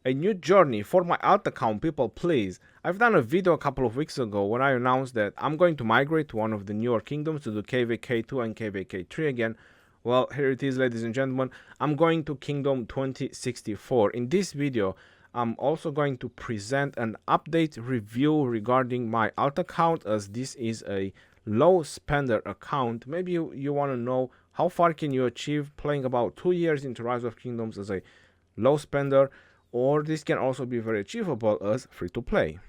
A new journey for my alt account, people please. I've done a video a couple of weeks ago when I announced that I'm going to migrate to one of the newer kingdoms to do KvK 2 and KvK 3 again. Well, here it is, ladies and gentlemen. I'm going to Kingdom 2064. In this video, I'm also going to present an update review regarding my alt account, as this is a low spender account. Maybe you want to know how far can you achieve playing about 2 years into Rise of Kingdoms as a low spender, or this can also be very achievable as free to play.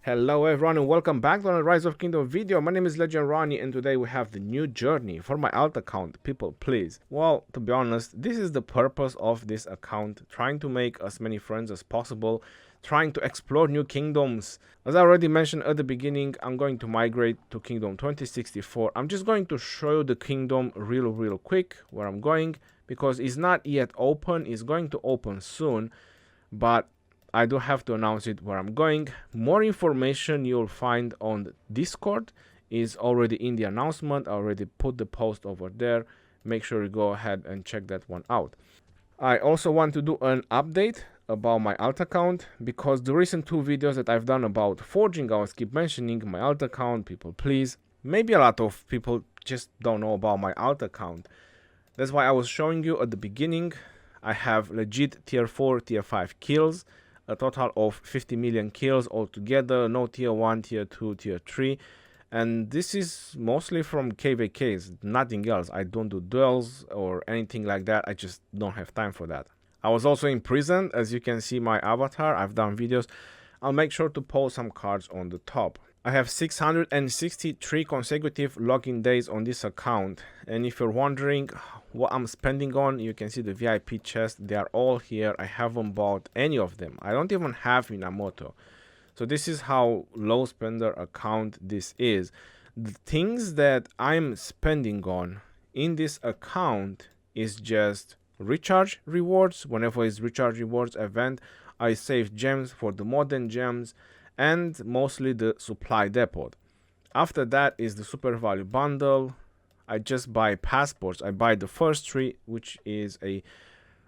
Hello everyone and welcome back to a Rise of Kingdom video. My name is Legend Ronnie and today we have the new journey for my alt account, people please. Well, to be honest, this is the purpose of this account, trying to make as many friends as possible, trying to explore new kingdoms. As I already mentioned at the beginning, I'm going to migrate to Kingdom 2064. I'm just going to show you the kingdom real quick where I'm going, because it's not yet open. It's going to open soon, but I do have to announce it where I'm going. More information you'll find on Discord is already in the announcement. I already put the post over there. Make sure you go ahead and check that one out. I also want to do an update about my alt account, because the recent 2 videos that I've done about forging, I always keep mentioning my alt account, people please. Maybe a lot of people just don't know about my alt account. That's why I was showing you at the beginning. I have legit tier 4, tier 5 kills, a total of 50 million kills altogether, no tier 1, tier 2, tier 3. And this is mostly from KvKs, nothing else. I don't do duels or anything like that. I just don't have time for that. I was also in prison, as you can see my avatar. I've done videos. I'll make sure to post some cards on the top. I have 663 consecutive login days on this account, and if you're wondering what I'm spending on, you can see the VIP chest. They are all here. I haven't bought any of them. I don't even have Minamoto. So this is how low spender account this is. The things that I'm spending on in this account is just recharge rewards. Whenever it's recharge rewards event, I save gems for the modern gems and mostly the supply depot. After that is the super value bundle. I just buy passports. I buy the first 3, which is a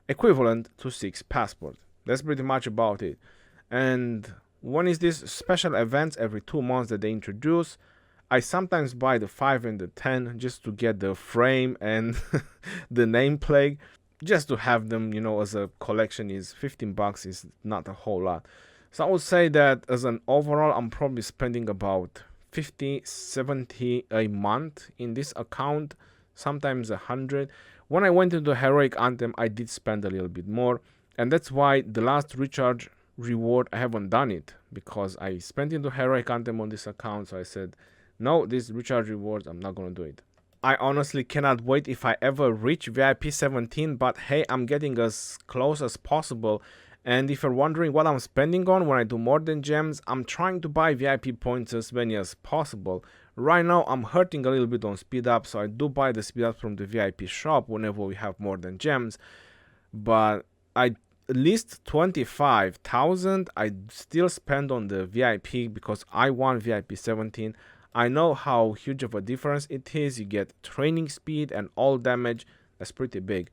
equivalent to 6 passports. That's pretty much about it. And one is this special events every 2 months that they introduce. I sometimes buy the 5 and the 10 just to get the frame and the nameplate, just to have them, you know, as a collection. Is 15 bucks, is not a whole lot. So I would say that as an overall, I'm probably spending about 50-70 a month in this account, sometimes 100. When I went into Heroic Anthem, I did spend a little bit more, and that's why the last recharge reward I haven't done it, because I spent into Heroic Anthem on this account. So I said, no, these recharge rewards, I'm not going to do it. I honestly cannot wait if I ever reach VIP 17, but hey, I'm getting as close as possible. And if you're wondering what I'm spending on when I do more than gems, I'm trying to buy VIP points as many as possible. Right now I'm hurting a little bit on speed up, so I do buy the speed up from the VIP shop whenever we have more than gems. But at least 25,000 I still spend on the VIP, because I want VIP 17. I know how huge of a difference it is. You get training speed and all damage. That's pretty big.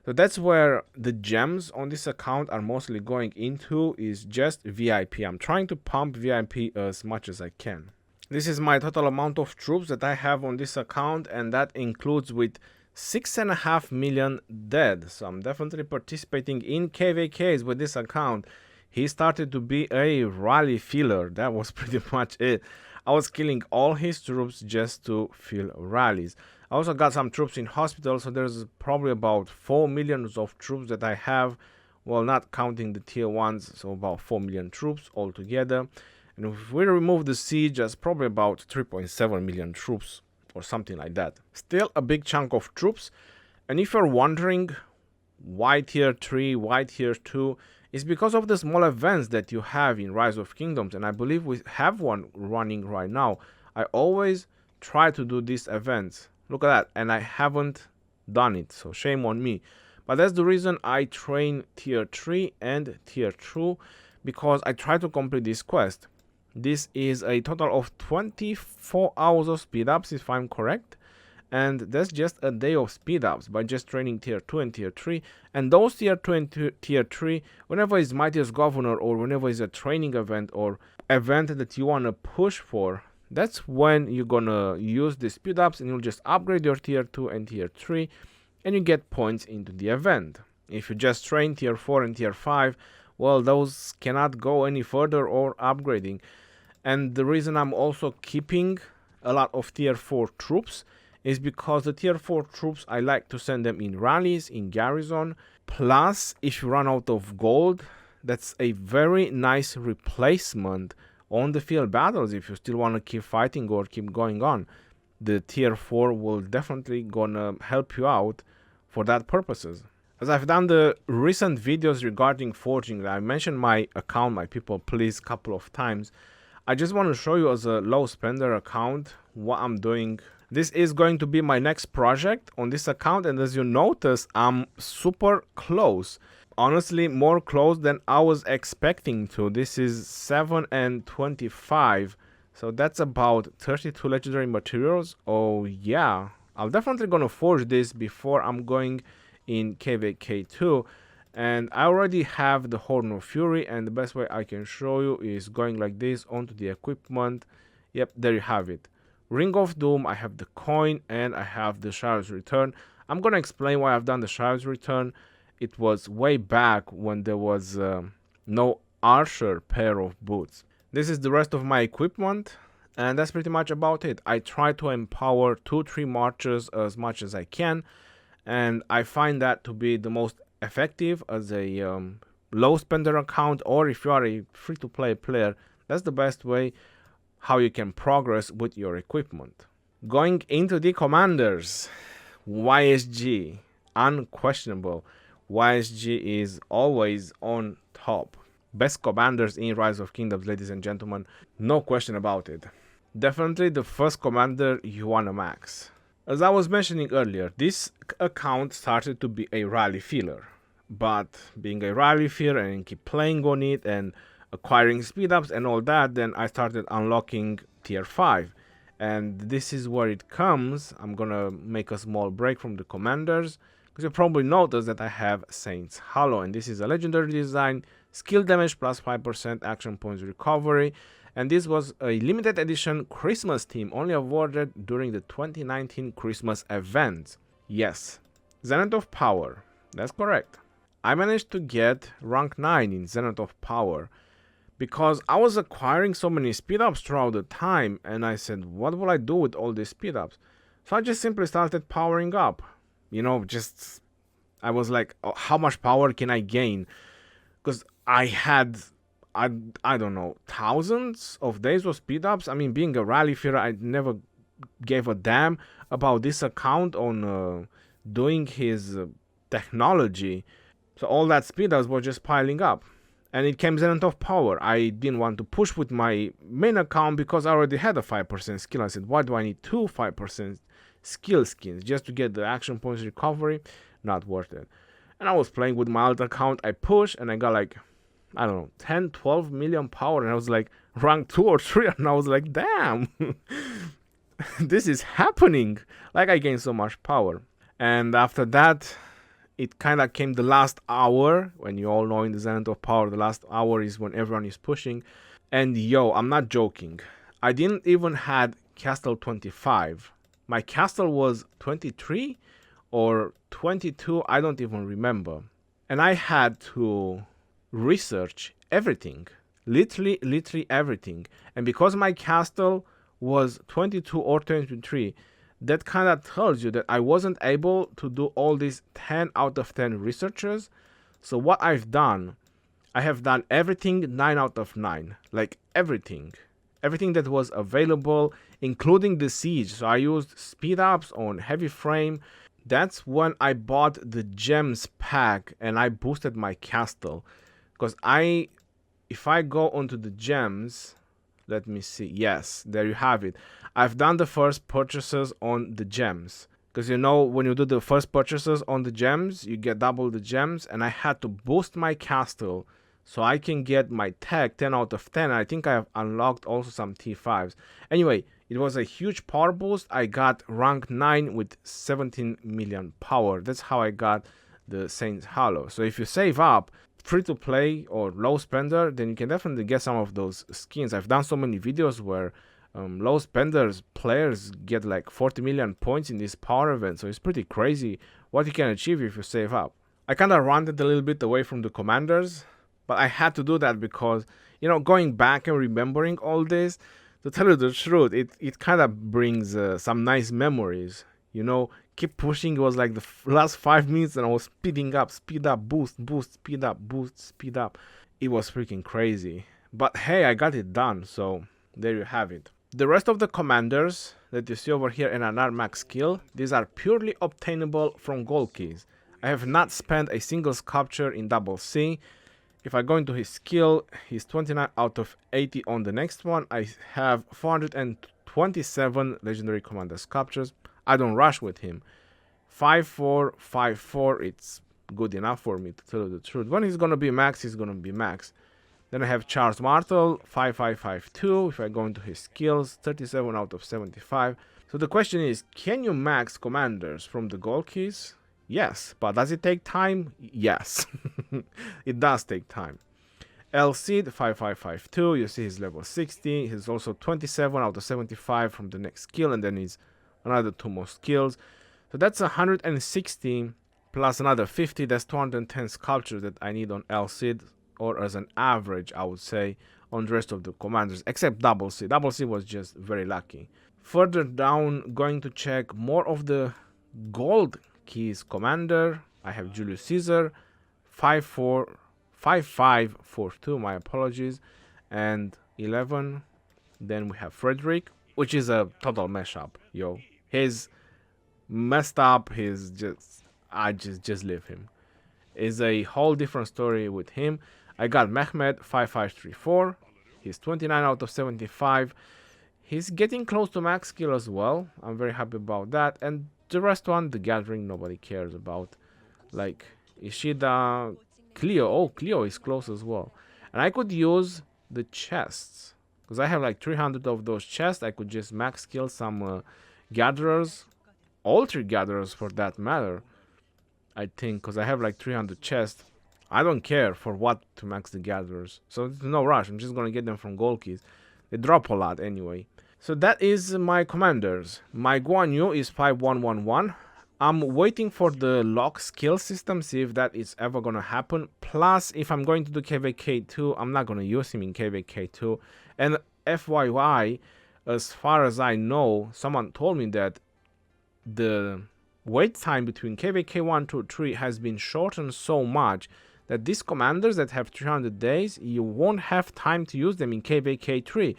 So that's where the gems on this account are mostly going into, is just VIP. I'm trying to pump VIP as much as I can. This is my total amount of troops that I have on this account, and that includes with 6.5 million dead. So I'm definitely participating in KvKs with this account. He started to be a rally filler. That was pretty much it. I was killing all his troops just to fill rallies. I also got some troops in hospital, so there's probably about 4 million of troops that I have. Well, not counting the tier 1s, so about 4 million troops altogether. And if we remove the siege, that's probably about 3.7 million troops or something like that. Still a big chunk of troops. And if you're wondering why tier 3, why tier 2, it's because of the small events that you have in Rise of Kingdoms, and I believe we have one running right now. I always try to do these events. Look at that, and I haven't done it, so shame on me. But that's the reason I train tier 3 and tier 2, because I try to complete this quest. This is a total of 24 hours of speed ups, if I'm correct. And that's just a day of speed ups by just training tier 2 and tier 3. And those tier 2 and tier 3, whenever is Mightiest Governor or whenever is a training event or event that you want to push for, that's when you're gonna use the speed ups, and you'll just upgrade your tier 2 and tier 3 and you get points into the event. If you just train tier 4 and tier 5, well, those cannot go any further or upgrading. And the reason I'm also keeping a lot of tier 4 troops is because the tier 4 troops, I like to send them in rallies, in Garrison. Plus, if you run out of gold, that's a very nice replacement on the field battles. If you still want to keep fighting or keep going on, the tier 4 will definitely gonna help you out for that purposes. As I've done the recent videos regarding forging, I mentioned my account, my people please, couple of times. I just want to show you as a low spender account what I'm doing. This is going to be my next project on this account, and as you notice, I'm super close. Honestly, more close than I was expecting to. This is 7 and 25, so that's about 32 legendary materials. Oh yeah, I'm definitely gonna forge this before I'm going in KvK 2, and I already have the Horn of Fury, and the best way I can show you is going like this onto the equipment. Yep, there you have it. Ring of Doom, I have the coin, and I have the Shard's Return. I'm gonna explain why I've done the Shard's Return. It was way back when there was no Archer pair of boots. This is the rest of my equipment, and that's pretty much about it. I try to empower 2-3 marches as much as I can, and I find that to be the most effective as a low spender account, or if you are a free-to-play player, that's the best way how you can progress with your equipment. Going into the commanders, YSG, unquestionable. YSG is always on top. Best commanders in Rise of Kingdoms, ladies and gentlemen, no question about it. Definitely the first commander you wanna max. As I was mentioning earlier, this account started to be a rally filler, but being a rally filler and keep playing on it and acquiring speed ups and all that, then I started unlocking tier 5, and this is where it comes. I'm gonna make a small break from the commanders because you probably noticed that I have Saints Hollow, and this is a legendary design, skill damage plus 5% action points recovery, and this was a limited edition Christmas theme only awarded during the 2019 Christmas event. Yes, Zenith of Power, that's correct. I managed to get rank 9 in Zenith of Power because I was acquiring so many speed ups throughout the time, and I said, what will I do with all these speed ups? So I just simply started powering up. You know, just I was like, oh, how much power can I gain? Because I had, I don't know, thousands of days of speed ups. I mean, being a rally feeder, I never gave a damn about this account on doing his technology. So all that speed ups were just piling up. And it came Zenith of Power. I didn't want to push with my main account because I already had a 5% skill. I said, why do I need 5% skill skins just to get the action points recovery? Not worth it. And I was playing with my alt account. I pushed and I got like, I don't know, 10, 12 million power. And I was like rank 2 or 3. And I was like, damn, this is happening. Like I gained so much power. And after that, it kind of came the last hour. When you all know in the Zenith of Power, the last hour is when everyone is pushing. And yo, I'm not joking. I didn't even had Castle 25. My castle was 23 or 22, I don't even remember. And I had to research everything, literally everything. And because my castle was 22 or 23, that kind of tells you that I wasn't able to do all these 10 out of 10 researches. So what I've done, I have done everything 9 out of 9, like everything that was available, including the siege. So I used speed ups on heavy frame. That's when I bought the gems pack and I boosted my castle. Because if I go onto the gems, let me see. Yes, there you have it. I've done the first purchases on the gems. Because you know, when you do the first purchases on the gems, you get double the gems. And I had to boost my castle so I can get my tech 10 out of 10. I think I have unlocked also some T5s. Anyway, it was a huge power boost. I got rank 9 with 17 million power. That's how I got the Saints Hollow. So if you save up, free to play or low spender, then you can definitely get some of those skins. I've done so many videos where low spenders players get like 40 million points in this power event, so it's pretty crazy what you can achieve if you save up. I kind of ranted a little bit away from the commanders, but I had to do that because, you know, going back and remembering all this, to tell you the truth, it kind of brings some nice memories. You know, keep pushing. It was like the last 5 minutes and I was speeding up, speed up, boost, boost, speed up, boost, speed up. It was freaking crazy. But hey, I got it done, so there you have it. The rest of the commanders that you see over here in an max skill, these are purely obtainable from gold keys. I have not spent a single sculpture in double C. If I go into his skill, he's 29 out of 80 on the next one. I have 427 legendary commander sculptures. I don't rush with him. 5-4, 5-4, it's good enough for me, to tell you the truth. When he's gonna be max, he's gonna be max. Then I have Charles Martel, 5-5-5-2. If I go into his skills, 37 out of 75. So the question is, can you max commanders from the gold keys? Yes, but does it take time? Yes, it does take time. El Cid, 5-5-5-2. You see he's level 60. He's also 27 out of 75 from the next skill, and then he's another 2 more skills. So that's 160 plus another 50. That's 210 sculptures that I need on El Cid, or as an average, I would say, on the rest of the commanders, except Double C. Double C was just very lucky. Further down, going to check more of the gold keys commander. I have Julius Caesar, 5-5-4-2, my apologies, and 11. Then we have Frederick, which is a total mashup, yo. He's messed up. He's just, I just leave him. Is a whole different story with him. I got Mehmed, 5-5-3-4. He's 29 out of 75. He's getting close to max skill as well. I'm very happy about that. And the rest one, the gathering, nobody cares about. Like Ishida, Cleo. Oh, Cleo is close as well. And I could use the chests, because I have like 300 of those chests. I could just max skill some gatherers, all 3 gatherers for that matter, I think, because I have like 300 chests. I don't care for what to max the gatherers, so there's no rush. I'm just gonna get them from gold keys. They drop a lot anyway. So that is my commanders. My Guan Yu is 5-1-1-1. I'm waiting for the lock skill system, see if that is ever gonna happen. Plus, if I'm going to do KvK 2, I'm not gonna use him in KvK 2. And FYI, as far as I know, someone told me that the wait time between KvK 1, 2, 3 has been shortened so much that these commanders that have 300 days, you won't have time to use them in KvK 3.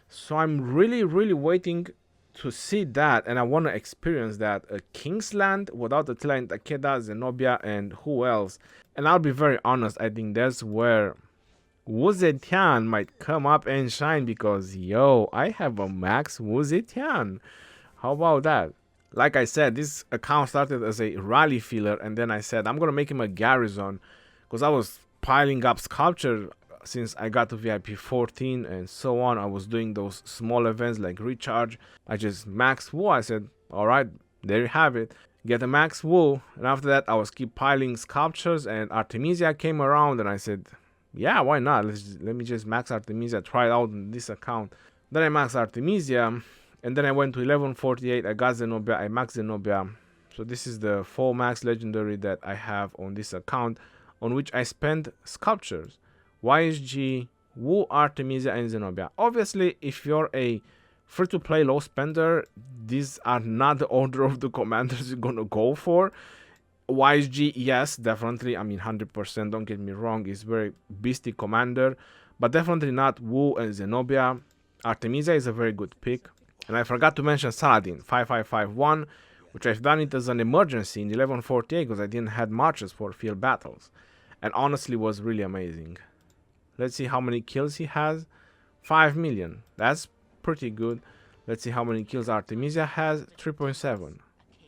So I'm really waiting to see that, and I want to experience that. Kingsland without Attila and Takeda, Zenobia, and who else? And I'll be very honest, I think that's where Wu Zetian might come up and shine, because yo, I have a max Wu Zetian. How about that? Like I said, this account started as a rally filler, and then I said I'm gonna make him a Garrison, because I was piling up sculpture since I got to VIP 14 and so on. I was doing those small events like recharge. I just maxed Wu. I said, all right, there you have it. Get a max Wu. And after that, I was keep piling sculptures, and Artemisia came around, and I said, yeah, why not? Let me just max Artemisia, try it out on this account. Then I maxed Artemisia, and then I went to 1148. I got Zenobia. I maxed Zenobia. So this is the full max legendary that I have on this account, on which I spend sculptures. YSG, Wu, Artemisia, and Zenobia. Obviously, if you're a free-to-play low spender, these are not the order of the commanders you're gonna go for. YSG, yes, definitely. I mean, 100%. Don't get me wrong. It's very beastie commander, but definitely not Wu and Zenobia. Artemisia is a very good pick. And I forgot to mention Saladin, 5551, which I've done it as an emergency in 1148 because I didn't have marches for field battles. And honestly was really amazing. Let's see how many kills he has. 5 million. That's pretty good. Let's see how many kills Artemisia has. 3.7.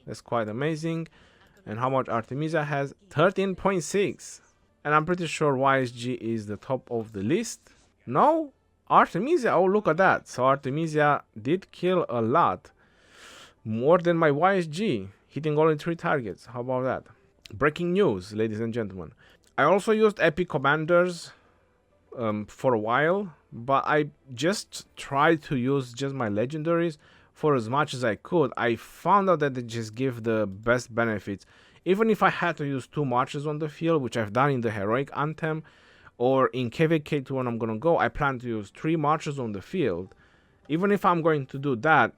That's quite amazing. And how much Artemisia has? 13.6. And I'm pretty sure YSG is the top of the list. No? Artemisia, oh look at that. So Artemisia did kill a lot. More than my YSG, hitting only 3 targets. How about that? Breaking news, ladies and gentlemen. I also used epic commanders for a while, but I just tried to use just my legendaries for as much as I could. I found out that they just give the best benefits. Even if I had to use 2 marches on the field, which I've done in the heroic Anthem, or in KvK2 when I'm gonna go, I plan to use 3 marches on the field. Even if I'm going to do that,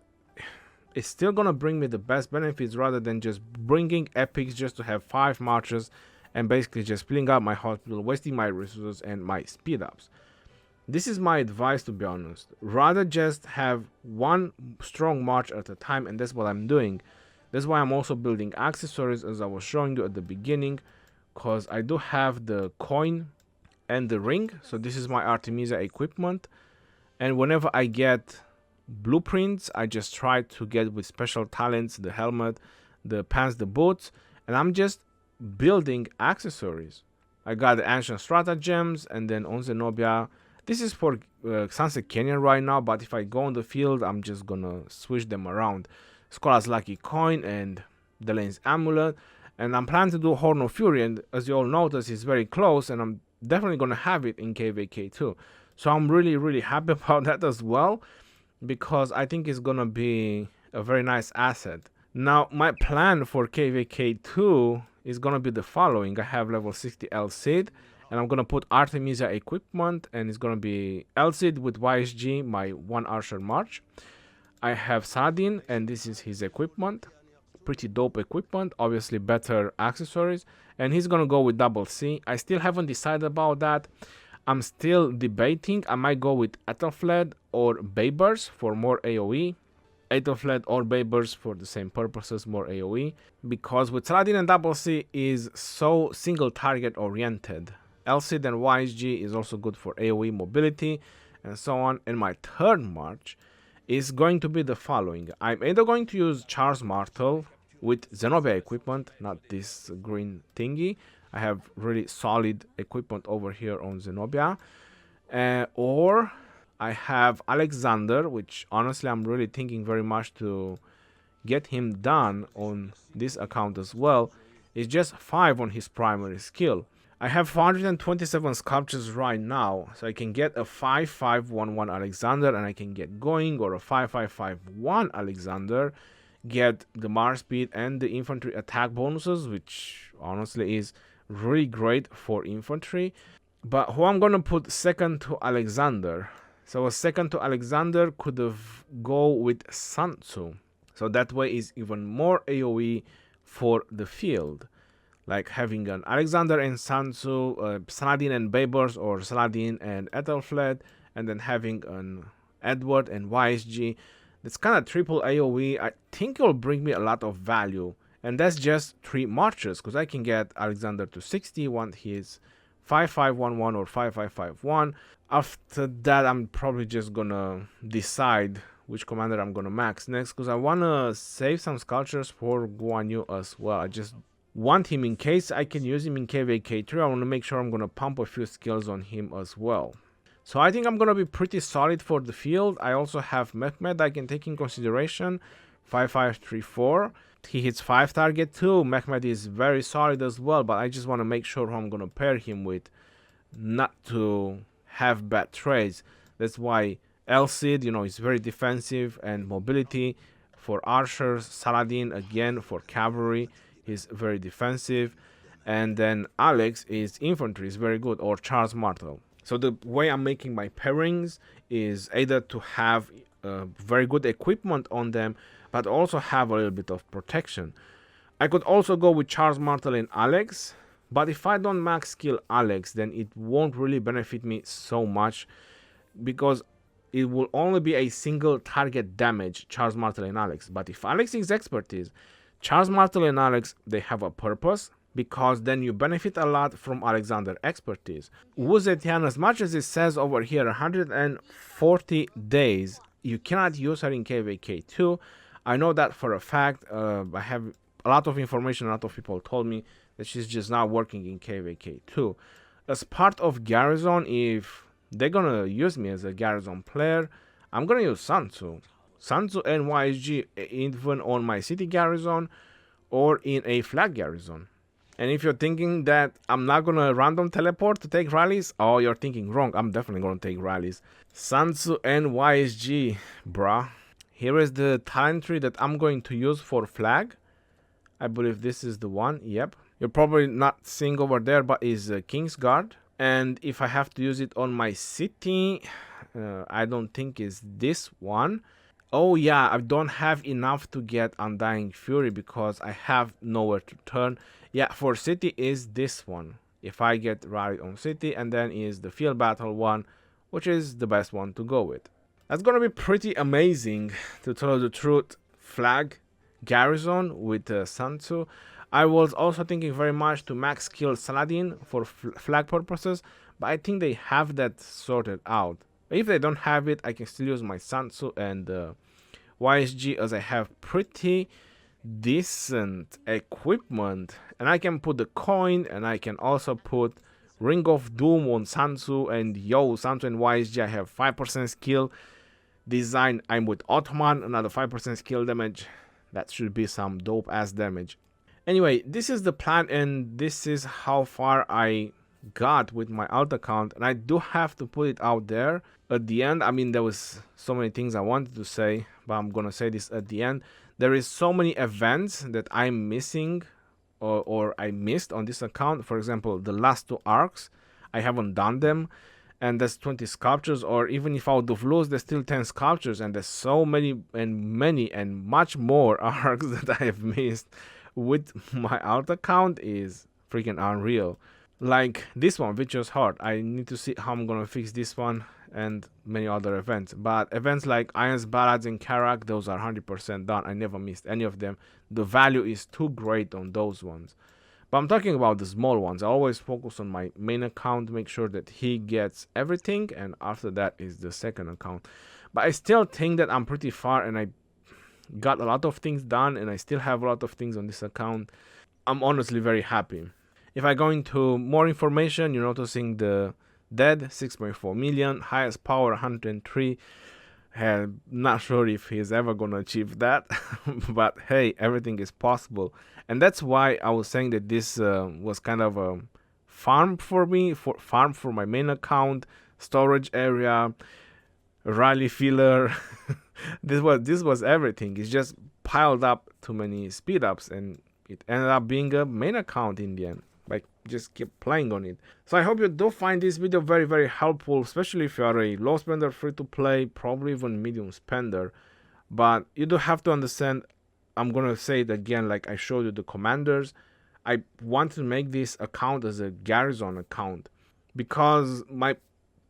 it's still gonna bring me the best benefits rather than just bringing epics just to have 5 marches and basically just filling up my hospital, wasting my resources and my speed ups. This is my advice, to be honest. Rather just have 1 strong march at a time, and that's what I'm doing. That's why I'm also building accessories, as I was showing you at the beginning, because I do have the coin and the ring. So this is my Artemisia equipment, and whenever I get blueprints, I just try to get with special talents the helmet, the pants, the boots, and I'm just building accessories. I got the ancient stratagems, and then on Zenobia, this is for Sunset Canyon right now, but if I go on the field, I'm just gonna switch them around. Skola's Lucky Coin and Delane's Amulet, and I'm planning to do Horn of Fury, and as you all notice, it's very close, and I'm definitely gonna have it in KvK too. So I'm really happy about that as well, because I think it's gonna be a very nice asset. Now my plan for KvK2 is gonna be the following. I have level 60 Elcid, and I'm gonna put Artemisia equipment, and it's gonna be Elcid with YSG, my 1 Archer March. I have Saladin, and this is his equipment. Pretty dope equipment, obviously better accessories, and he's gonna go with double C. I still haven't decided about that. I'm still debating. I might go with Ethelflaed or Babers for more AoE. Ethelflaed or Babers for the same purposes, more AoE. Because with Saladin and double C is so single target oriented. Elcid and YSG is also good for AoE mobility and so on. And my third march is going to be the following. I'm either going to use Charles Martel with Zenobia equipment, not this green thingy. I have really solid equipment over here on Zenobia. Or I have Alexander, which honestly I'm really thinking very much to get him done on this account as well. It's just 5 on his primary skill. I have 427 sculptures right now, so I can get a 5511 Alexander and I can get going, or a 5551 Alexander, get the Mars speed and the infantry attack bonuses, which honestly is really great for infantry. But who I'm gonna put second to Alexander? So a second to Alexander could have go with Sun Tzu, so that way is even more AoE for the field. Like having an Alexander and Sun Tzu, Saladin and Babers, or Saladin and Ethelflaed, and then having an Edward and YSG. That's kind of triple AoE. I think it will bring me a lot of value. And that's just 3 marches, because I can get Alexander to 60 once he's 5511 or 5551. After that, I'm probably just gonna decide which commander I'm gonna max next, because I wanna save some sculptures for Guan Yu as well. I just want him in case I can use him in KvK3. I want to make sure I'm going to pump a few skills on him as well. So I think I'm going to be pretty solid for the field. I also have Mehmed I can take in consideration. 5534. He hits 5 target too. Mehmed is very solid as well, but I just want to make sure who I'm going to pair him with, not to have bad trades. That's why Elcid, you know, is very defensive and mobility for archers. Saladin again for cavalry. He's very defensive, and then Alex is infantry, is very good, or Charles Martel. So the way I'm making my pairings is either to have very good equipment on them, but also have a little bit of protection. I could also go with Charles Martel and Alex, but if I don't max skill Alex, then it won't really benefit me so much, because it will only be a single target damage, Charles Martel and Alex. But if Alex is expertise, Charles Martel and Alex, they have a purpose, because then you benefit a lot from Alexander expertise. Wu Zetian, as much as it says over here 140 days, you cannot use her in KvK2. I know that for a fact. I have a lot of information. A lot of people told me that she's just not working in KvK2. as part of Garrison, if they're gonna use me as a Garrison player, I'm gonna use Sansu and YSG even on my city Garrison or in a flag Garrison. And if you're thinking that I'm not gonna random teleport to take rallies, oh, you're thinking wrong. I'm definitely gonna take rallies. Sansu and YSG, bruh. Here is the talent tree that I'm going to use for flag. I believe this is the one. Yep. You're probably not seeing over there, but is King's Guard. And if I have to use it on my city, I don't think it's this one. Oh yeah, I don't have enough to get Undying Fury because I have nowhere to turn. Yeah, for city is this one. If I get rallied on city, and then is the field battle one, which is the best one to go with. That's gonna be pretty amazing, to tell you the truth. Flag Garrison with Sansu. I was also thinking very much to max skill Saladin for flag purposes, but I think they have that sorted out. If they don't have it, I can still use my Sansu and YSG, as I have pretty decent equipment, and I can put the coin, and I can also put Ring of Doom on Sansu, and Sansu and YSG, I have 5% skill design. I'm with Ottoman, another 5% skill damage. That should be some dope ass damage. Anyway, this is the plan, and this is how far I got with my alt account, and I do have to put it out there at the end. I mean, there was so many things I wanted to say, but I'm gonna say this at the end. There is so many events that I'm missing or I missed on this account. For example, the last 2 arcs, I haven't done them, and there's 20 sculptures, or even if I would have lost, there's still 10 sculptures, and there's so many and much more arcs that I have missed with my alt account is freaking unreal. Like this one, Vicious Heart. I need to see how I'm gonna fix this one and many other events. But events like Iron's Ballads and Karak, those are 100% done. I never missed any of them. The value is too great on those ones. But I'm talking about the small ones. I always focus on my main account, make sure that he gets everything, and after that is the second account. But I still think that I'm pretty far, and I got a lot of things done, and I still have a lot of things on this account. I'm honestly very happy. If I go into more information, you're noticing the dead 6.4 million, highest power 103. Not sure if he's ever gonna achieve that, but hey, everything is possible. And that's why I was saying that this was kind of a farm for me, farm for my main account, storage area, rally filler. this was everything. It's just piled up too many speed ups, and it ended up being a main account in the end. Like, just keep playing on it. So I hope you do find this video very, very helpful, especially if you are a low spender, free to play, probably even medium spender. But you do have to understand, I'm gonna say it again, like I showed you the commanders. I want to make this account as a Garrison account, because my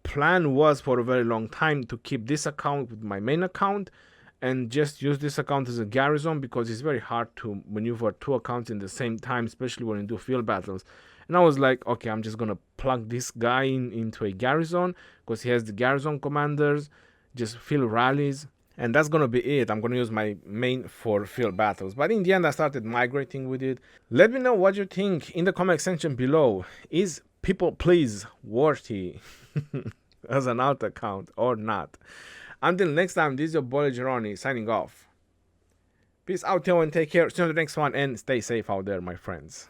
plan was for a very long time to keep this account with my main account and just use this account as a Garrison, because it's very hard to maneuver 2 accounts in the same time, especially when you do field battles. And I was like, okay, I'm just gonna plug this guy into a Garrison, because he has the Garrison commanders, just field rallies, and that's gonna be it. I'm gonna use my main for field battles. But in the end, I started migrating with it. Let me know what you think in the comment section below. Is People Please worthy as an alt account or not? Until next time, this is your boy Geroni signing off. Peace out, y'all, and take care. See you on the next one, and stay safe out there, my friends.